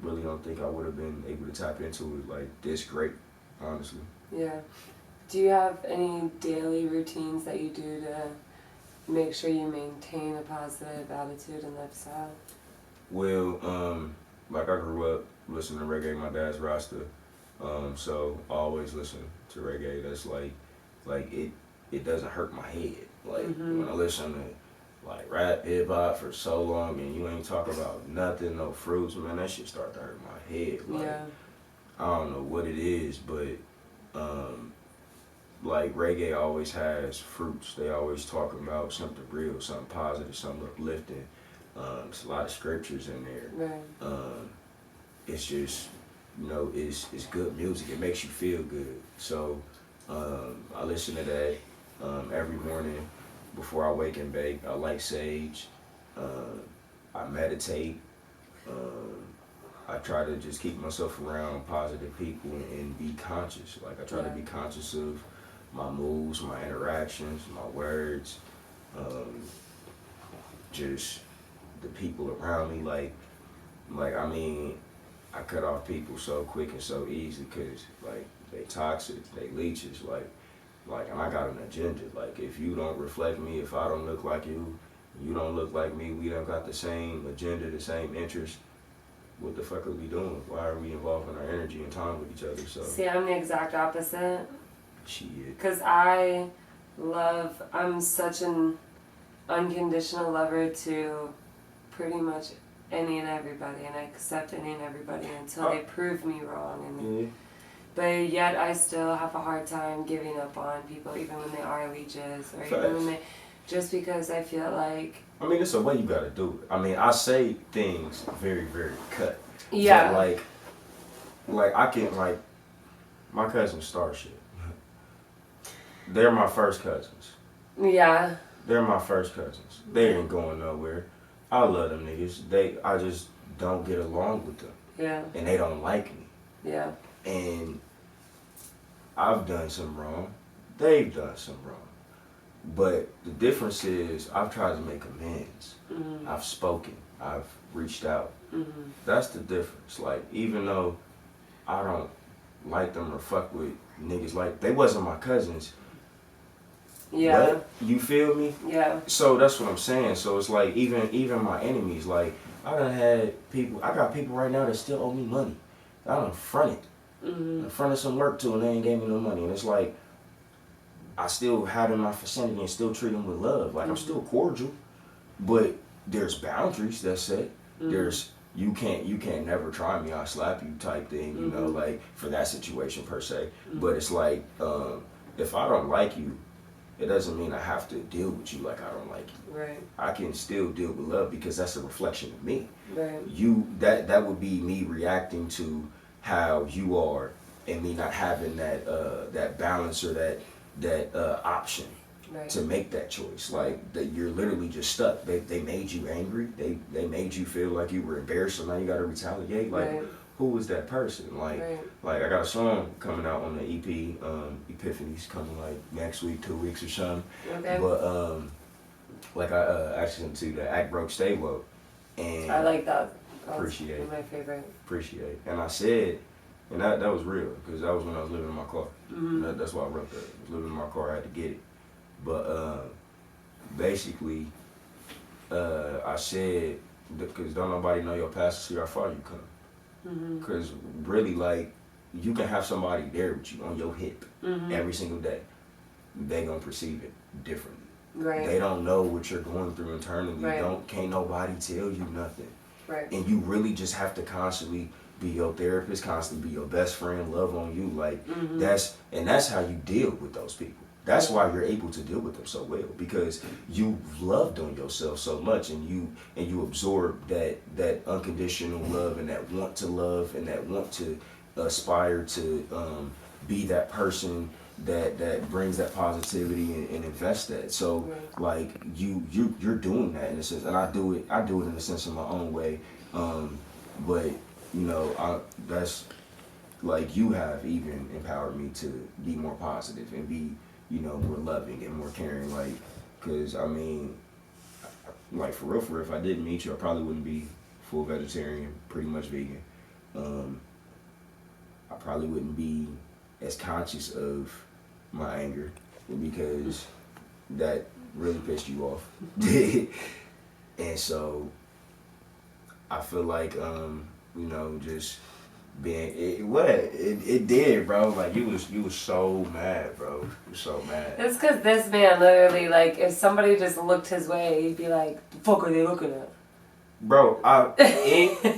really don't think I would have been able to tap into it like this great, honestly. Yeah. Do you have any daily routines that you do to make sure you maintain a positive attitude and lifestyle? Well, like I grew up listening to reggae, my dad's Rasta, so I always listen to reggae. That's like it doesn't hurt my head. Like when I listen to like rap, hip hop for so long, and you ain't talking about nothing, no fruits, man, that shit start to hurt my head. Like I don't know what it is, but like reggae always has fruits. They always talk about something real, something positive, something uplifting. There's a lot of scriptures in there. Right. It's just, it's good music. It makes you feel good. So I listen to that every morning before I wake and bake. I light sage. I meditate. I try to just keep myself around positive people and be conscious. Like I try to be conscious of my moves, my interactions, my words, just the people around me. Like I mean, I cut off people so quick and so easy because like they toxic, they leeches. Like, and I got an agenda. Like if you don't reflect me, if I don't look like you, you don't look like me, we don't got the same agenda, the same interest. What the fuck are we doing? Why are we involving our energy and time with each other? So see, I'm the exact opposite. Shit. Because I'm such an unconditional lover to pretty much any and everybody, and I accept any and everybody until they prove me wrong. And but yet I still have a hard time giving up on people, even when they are leeches, or even when they, just because I feel like. I mean, it's a way you gotta do it. I mean, I say things very, very cut. Yeah. But like I can my cousin Starship. They're my first cousins. Yeah. They're my first cousins. They ain't going nowhere. I love them niggas. I just don't get along with them. Yeah. And they don't like me. Yeah. And I've done some wrong. They've done some wrong. But the difference is I've tried to make amends. Mm-hmm. I've spoken. I've reached out. Mm-hmm. That's the difference. Like, even though I don't like them or fuck with niggas, like, they wasn't my cousins. Yeah. But, you feel me? Yeah. So that's what I'm saying. So it's like, even my enemies, like, I got people right now that still owe me money. I done fronted. Mm-hmm. I fronted some work to and they ain't gave me no money. And it's like, I still have in my vicinity and still treat them with love. Like, I'm still cordial, but there's boundaries, that's it. Mm-hmm. There's, you can't never try me, I'll slap you type thing, you know, like, for that situation per se. Mm-hmm. But it's like, if I don't like you, it doesn't mean I have to deal with you like I don't like you. Right. I can still deal with love because that's a reflection of me. Right. That would be me reacting to how you are and me not having that balance or that option to make that choice. Like, that you're literally just stuck. They made you angry. They made you feel like you were embarrassed, so now you got to retaliate. Like, who was that person? Like, like I got a song coming out on the EP, Epiphany's coming like next week, 2 weeks or something. Okay. But like I actually to the Act Broke Stay Woke, and I like that. Appreciate. One of my favorite. Appreciate. And I said, and that was real because that was when I was living in my car. Mm-hmm. That's why I wrote that. I was living in my car. I had to get it. But basically, I said, because don't nobody know your past to see how far you come. Because really, like, you can have somebody there with you on your hip every single day. They gonna perceive it differently. Right. They don't know what you're going through internally. Right. Can't nobody tell you nothing. Right. And you really just have to constantly be your therapist, constantly be your best friend, love on you. Like, that's how you deal with those people. That's why you're able to deal with them so well, because you loved on yourself so much, and you absorb that unconditional love and that want to love and that want to aspire to be that person that brings that positivity and invest that. So like you're doing that in a sense, and I do it in a sense in my own way. But you know, that's like, you have even empowered me to be more positive and be you know, more loving and more caring. Like, cause I mean, like for real, if I didn't meet you, I probably wouldn't be full vegetarian, pretty much vegan. I probably wouldn't be as conscious of my anger because that really pissed you off. And so I feel like, you know, just being, it did, bro. Like you was so mad, bro. You were so mad. It's because this man literally, like, if somebody just looked his way, he'd be like, the fuck are they looking at? Bro,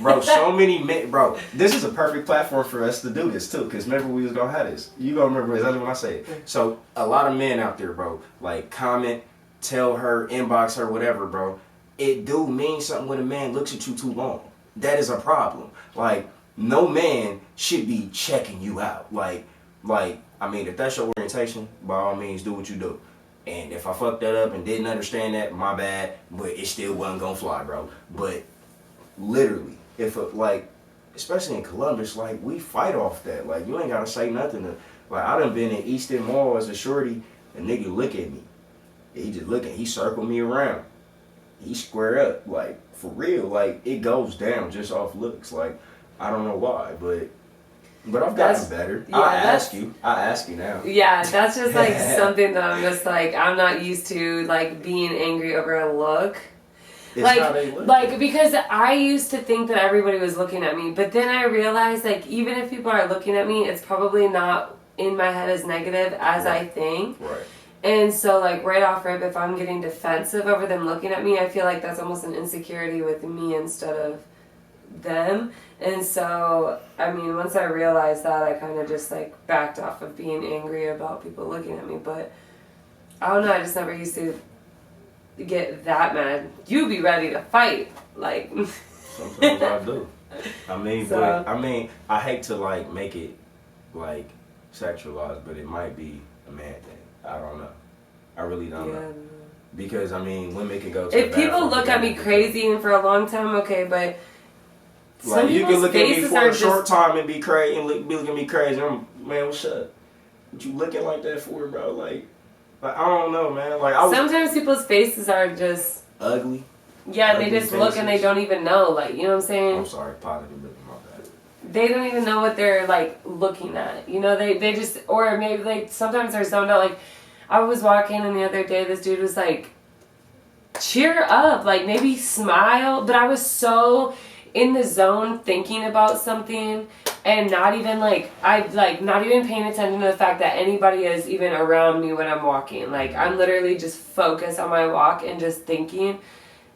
bro, so many men, bro. This is a perfect platform for us to do this too, because remember we was gonna have this. You gonna remember exactly what I said. So a lot of men out there, bro, like comment, tell her, inbox her, whatever, bro. It do mean something when a man looks at you too long. That is a problem. Like no man should be checking you out. Like I mean, if that's your orientation, by all means, do what you do. And if I fucked that up and didn't understand that, my bad, but it still wasn't gonna fly, bro. But literally, if like, especially in Columbus, like we fight off that. Like you ain't gotta say nothing to, like I done been in Easton Mall as a shorty, a nigga look at me. He just looking, he circled me around. He square up, like for real, like it goes down just off looks. Like I don't know why, but I've gotten better. Yeah, I ask you now. Yeah, that's just like something that I'm just like, I'm not used to like being angry over a look. It's how they look. Like because I used to think that everybody was looking at me, but then I realized like even if people are looking at me, it's probably not in my head as negative as I think. Right. And so like right off rip, if I'm getting defensive over them looking at me, I feel like that's almost an insecurity with me instead of them. And so I mean once I realized that, I kind of just like backed off of being angry about people looking at me. But I don't know, I just never used to get that mad. You be ready to fight, like sometimes I do. I mean, so, but I mean, I hate to like make it like sexualized, but it might be a man thing. I don't know. I really don't know. Because I mean, women can go to if people look at me crazy and for a long time, okay, but like you can look at me for a short time and be crazy and be looking at me crazy. I'm man, what's up? What you looking like that for, bro? Like I don't know, man. Like sometimes people's faces are just ugly. Yeah, they just look and they don't even know. Like you know what I'm saying? I'm sorry, positive living, my bad. They don't even know what they're like looking at. You know, they just, or maybe like sometimes they're zoned out. Like I was walking and the other day, this dude was like, cheer up, like maybe smile. But I was so in the zone thinking about something and not even like, not even paying attention to the fact that anybody is even around me when I'm walking. Like I'm literally just focused on my walk and just thinking.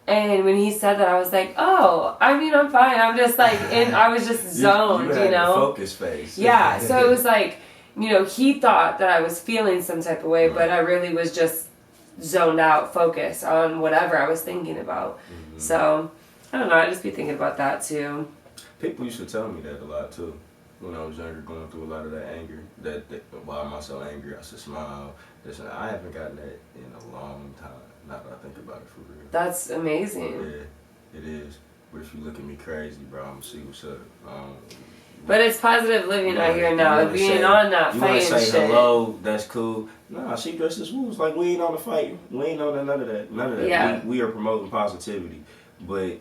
And when he said that, I was like, oh, I mean, I'm fine. I'm just like, I was just zoned, you know? The focus face. Yeah, so it was like, you know, he thought that I was feeling some type of way, but I really was just zoned out, focused on whatever I was thinking about. Mm-hmm. So, I don't know, I just be thinking about that too. People used to tell me that a lot too. When I was younger, going through a lot of that anger. That why am I so angry? I should smile. I haven't gotten that in a long time. Now that I think about it for real. That's amazing. Yeah, it is. But if you look at me crazy, bro, I'm gonna see what's up. But it's positive living out here now. Being on that fighting shit. You wanna say hello, that's cool. Nah, she dressed as wolves. Like, we ain't on the fight. We ain't on none of that. None of that. Yeah. We are promoting positivity. But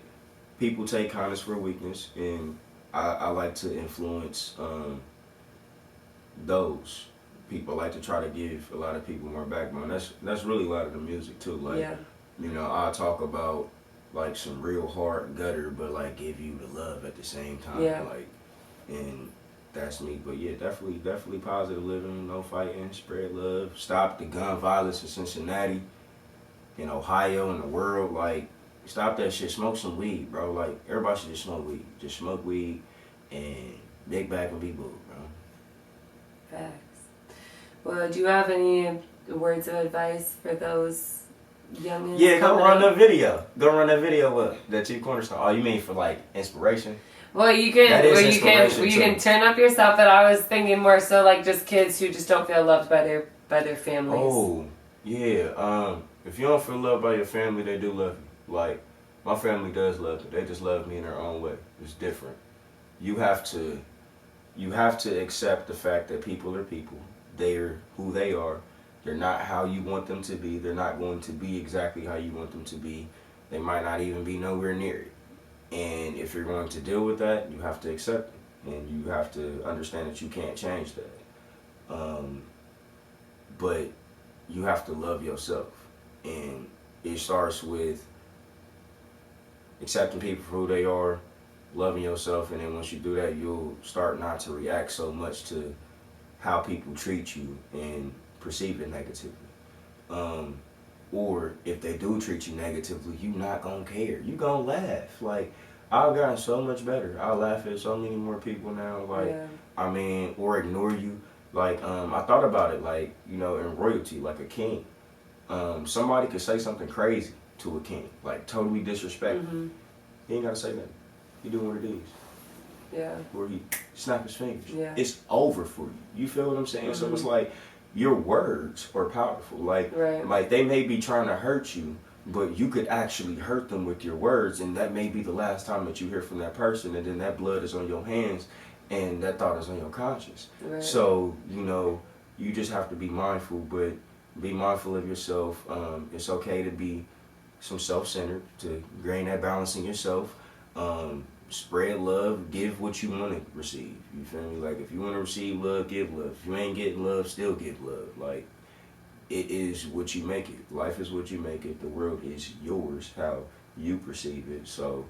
people take kindness for weakness. And I like to influence those people. I like to try to give a lot of people more backbone. That's really a lot of the music too. Like, you know, I talk about like some real hard gutter, but like give you the love at the same time. Yeah. Like, and that's me. But yeah, definitely positive living, no fighting, spread love, stop the gun violence in Cincinnati, in Ohio, in the world. Like, stop that shit. Smoke some weed, bro. Like, everybody should just smoke weed. Just smoke weed and big back and be boo, bro. Facts. Well, do you have any words of advice for those youngins? Yeah, go run that video. Go run that video up. That Chief Cornerstone. Oh, you mean for like inspiration? Well, you can turn up yourself, but I was thinking more so like just kids who just don't feel loved by their families. Oh, yeah. If you don't feel loved by your family, they do love you. Like, my family does love me. They just love me in their own way. It's different. You have to accept the fact that people are people. They're who they are, They're not how you want them to be. They're not going to be exactly how you want them to be. They might not even be nowhere near it. And if you're going to deal with that, you have to accept it. And you have to understand that you can't change that. But you have to love yourself. And it starts with accepting people for who they are, loving yourself, and then once you do that, you'll start not to react so much to how people treat you and perceive it negatively. Or if they do treat you negatively, you not gonna care. You gonna laugh. Like, I've gotten so much better. I laugh at so many more people now. Like, Yeah. I mean, or ignore you. Like, I thought about it, like, you know, in royalty, like a king. Somebody could say something crazy to a king, like totally disrespectful. He ain't gotta say nothing. He doing what it is. Yeah. Or he snap his fingers. Yeah. It's over for you. You feel what I'm saying? So it's like your words are powerful. Like, like they may be trying to hurt you, but you could actually hurt them with your words, and that may be the last time that you hear from that person, and then that blood is on your hands, and that thought is on your conscience. So, you know, you just have to be mindful, but be mindful of yourself. It's okay to be some self-centered, to gain that balance in yourself. Spread love, give what you want to receive. You feel me? Like, if you want to receive love, give love. If you ain't getting love, still give love. Like, it is what you make it. Life is what you make it. The world is yours, how you perceive it. So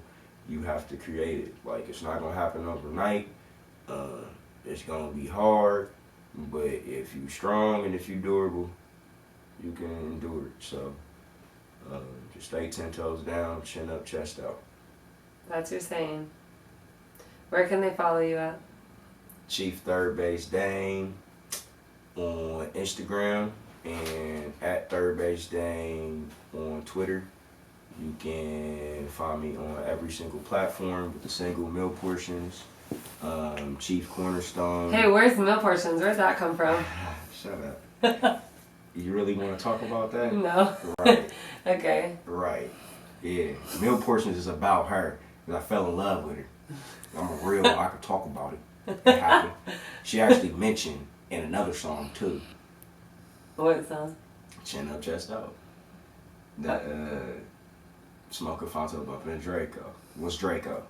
you have to create it. Like, it's not gonna happen overnight. It's gonna be hard, but if you strong and if you durable, you can endure it. So just stay 10 toes down, chin up, chest out. That's your saying. Where can they follow you at? Chief Third Base Dame on Instagram and at Third Base Dame on Twitter. You can find me on every single platform with the single meal portions. Chief Cornerstone. Hey, where's meal portions? Where'd that come from? Shut up. You really want to talk about that? No. Right. Okay. Right. Yeah. Meal portions is about her. Because I fell in love with her. I'm a real, I could talk about it. It happened. She actually mentioned in another song too. What song? Chin Up, Chest Out. That Smoking Fonto bumping Draco. What's Draco?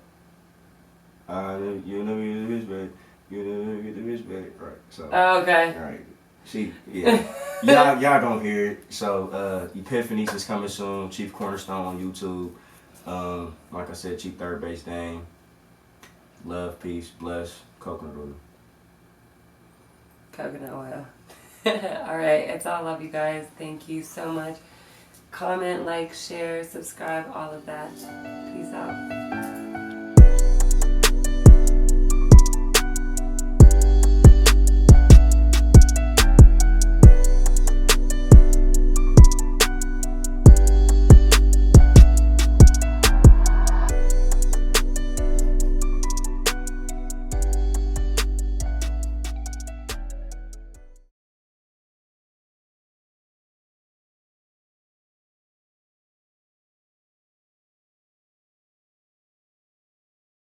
You know me the bitch, baby. You know me the bitch, baby. Right. So. Oh, okay. Right. Y'all gonna hear it. So Epiphanies is coming soon. Chief Cornerstone on YouTube. Like I said, Chief Third Base Dame. Love, peace, bless, coconut oil. Coconut oil. Alright, it's all love, you guys. Thank you so much. Comment, like, share, subscribe, all of that. Peace out.